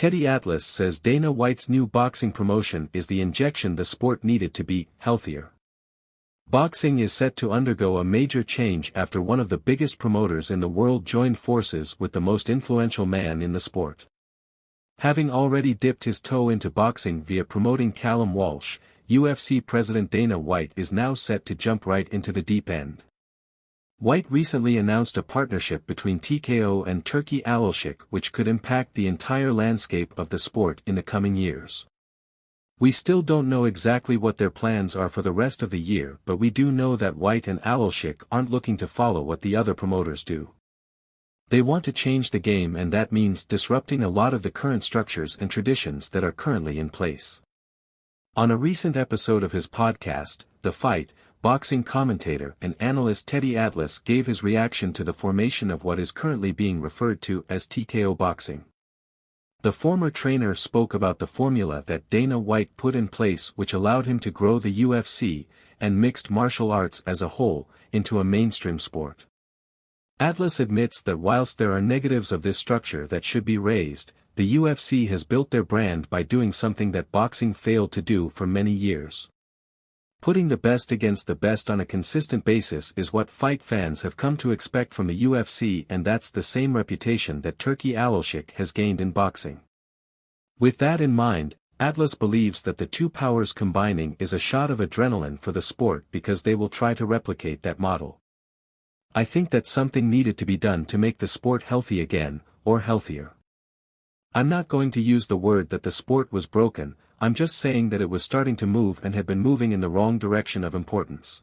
Teddy Atlas says Dana White's new boxing promotion is the injection the sport needed to be healthier. Boxing is set to undergo a major change after one of the biggest promoters in the world joined forces with the most influential man in the sport. Having already dipped his toe into boxing via promoting Callum Walsh, UFC president Dana White is now set to jump right into the deep end. White recently announced a partnership between TKO and Turki Alashik which could impact the entire landscape of the sport in the coming years. We still don't know exactly what their plans are for the rest of the year, but we do know that White and Alashik aren't looking to follow what the other promoters do. They want to change the game, and that means disrupting a lot of the current structures and traditions that are currently in place. On a recent episode of his podcast, The Fight, boxing commentator and analyst Teddy Atlas gave his reaction to the formation of what is currently being referred to as TKO boxing. The former trainer spoke about the formula that Dana White put in place which allowed him to grow the UFC, and mixed martial arts as a whole, into a mainstream sport. Atlas admits that whilst there are negatives of this structure that should be raised, the UFC has built their brand by doing something that boxing failed to do for many years. Putting the best against the best on a consistent basis is what fight fans have come to expect from the UFC, and that's the same reputation that Turki Alashik has gained in boxing. With that in mind, Atlas believes that the two powers combining is a shot of adrenaline for the sport because they will try to replicate that model. I think that something needed to be done to make the sport healthy again, or healthier. I'm not going to use the word that the sport was broken, I'm just saying that it was starting to move and had been moving in the wrong direction of importance.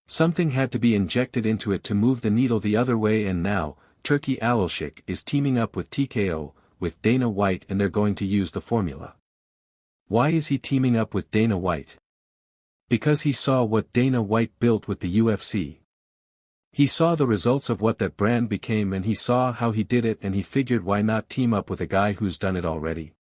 Something had to be injected into it to move the needle the other way, and now, Turki Alashik is teaming up with TKO, with Dana White, and they're going to use the formula. Why is he teaming up with Dana White? Because he saw what Dana White built with the UFC. He saw the results of what that brand became, and he saw how he did it, and he figured why not team up with a guy who's done it already.